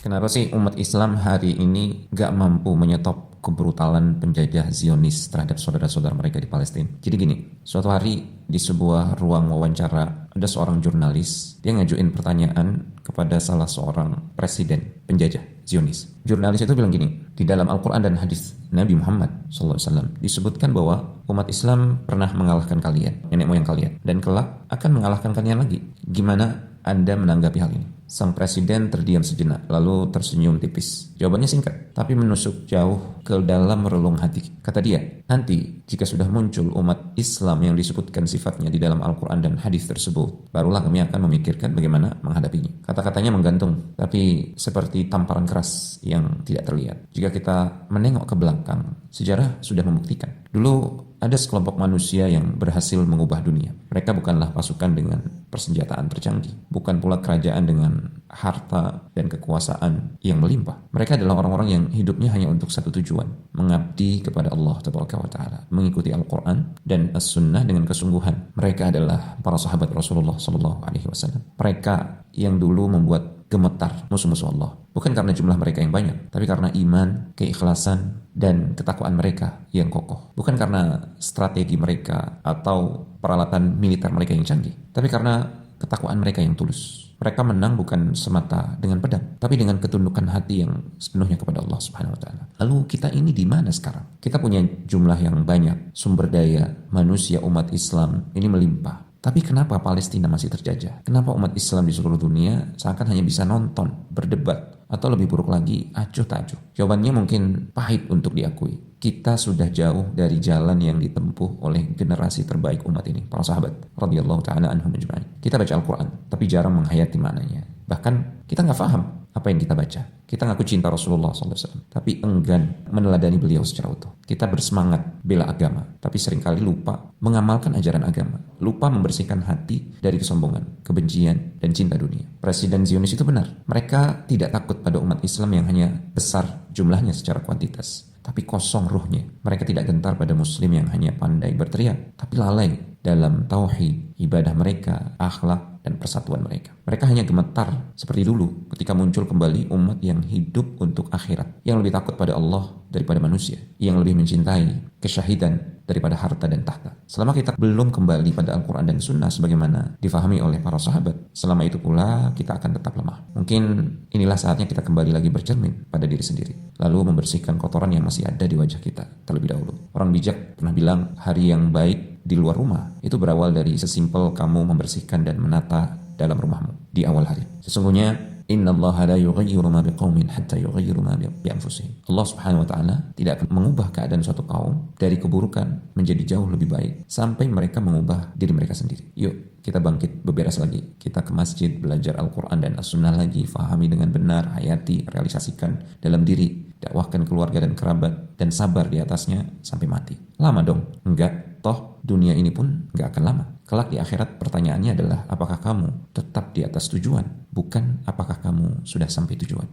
Kenapa sih umat Islam hari ini gak mampu menyetop kebrutalan penjajah Zionis terhadap saudara-saudara mereka di Palestina? Jadi gini, suatu hari di sebuah ruang wawancara ada seorang jurnalis, dia ngajuin pertanyaan kepada salah seorang presiden penjajah Zionis. Jurnalis itu bilang gini, di dalam Al-Quran dan hadis Nabi Muhammad SAW disebutkan bahwa umat Islam pernah mengalahkan kalian, nenek moyang kalian, dan kelak akan mengalahkan kalian lagi. Gimana Anda menanggapi hal ini? Sang presiden terdiam sejenak, lalu tersenyum tipis. Jawabannya singkat, tapi menusuk jauh ke dalam relung hati. Kata dia, nanti jika sudah muncul umat Islam yang disebutkan sifatnya di dalam Al-Quran dan hadis tersebut, barulah kami akan memikirkan bagaimana menghadapinya. Kata-katanya menggantung, tapi seperti tamparan keras yang tidak terlihat. Jika kita menengok ke belakang, sejarah sudah membuktikan. Dulu ada sekelompok manusia yang berhasil mengubah dunia. Mereka bukanlah pasukan dengan persenjataan tercanggih, bukan pula kerajaan dengan harta dan kekuasaan yang melimpah. Mereka adalah orang-orang yang hidupnya hanya untuk satu tujuan, mengabdi kepada Allah Tabaraka wa Ta'ala, mengikuti Al-Quran dan As-Sunnah dengan kesungguhan. Mereka adalah para sahabat Rasulullah SAW. Mereka yang dulu membuat gemetar musuh-musuh Allah, bukan karena jumlah mereka yang banyak, tapi karena iman, keikhlasan, dan ketakwaan mereka yang kokoh. Bukan karena strategi mereka atau peralatan militer mereka yang canggih, tapi karena ketakwaan mereka yang tulus. Mereka menang bukan semata dengan pedang, tapi dengan ketundukan hati yang sepenuhnya kepada Allah Subhanahu wa Ta'ala. Lalu kita ini di mana sekarang? Kita punya jumlah yang banyak, sumber daya manusia umat Islam ini melimpah. Tapi kenapa Palestina masih terjajah? Kenapa umat Islam di seluruh dunia seakan hanya bisa nonton, berdebat, atau lebih buruk lagi, acuh tak acuh? Jawabannya mungkin pahit untuk diakui. Kita sudah jauh dari jalan yang ditempuh oleh generasi terbaik umat ini, para sahabat radhiyallahu ta'ala anhum ajma'in. Kita baca Al-Quran, tapi jarang menghayati maknanya. Bahkan kita nggak paham apa yang kita baca. Kita ngaku cinta Rasulullah SAW, tapi enggan meneladani beliau secara utuh. Kita bersemangat bela agama, tapi seringkali lupa mengamalkan ajaran agama. Lupa membersihkan hati dari kesombongan, kebencian, dan cinta dunia. Presiden Zionis itu benar. Mereka tidak takut pada umat Islam yang hanya besar jumlahnya secara kuantitas, tapi kosong ruhnya. Mereka tidak gentar pada muslim yang hanya pandai berteriak, tapi lalai dalam tauhid, ibadah mereka, akhlak, dan persatuan mereka. Mereka hanya gemetar seperti dulu ketika muncul kembali umat yang hidup untuk akhirat, yang lebih takut pada Allah daripada manusia, yang lebih mencintai kesyahidan daripada harta dan tahta. Selama kita belum kembali pada Al-Quran dan Sunnah sebagaimana difahami oleh para sahabat, selama itu pula kita akan tetap lemah. Mungkin inilah saatnya kita kembali lagi bercermin pada diri sendiri, lalu membersihkan kotoran yang masih ada di wajah kita terlebih dahulu. Orang bijak pernah bilang, hari yang baik di luar rumah itu berawal dari sesimpel kamu membersihkan dan menata dalam rumahmu di awal hari. Sesungguhnya innallaha la yughayyiru ma biqaumin hatta yughayyiru ma bi anfusihim. Allah Subhanahu wa Ta'ala tidak akan mengubah keadaan suatu kaum dari keburukan menjadi jauh lebih baik sampai mereka mengubah diri mereka sendiri. Yuk kita bangkit, beberes lagi. Kita ke masjid, belajar Al-Quran dan As-Sunnah lagi, fahami dengan benar, hayati, realisasikan dalam diri, dakwahkan keluarga dan kerabat, dan sabar di atasnya sampai mati. Lama dong? Enggak. Toh dunia ini pun enggak akan lama. Kelak di akhirat pertanyaannya adalah, apakah kamu tetap di atas tujuan? Bukan apakah kamu sudah sampai tujuan.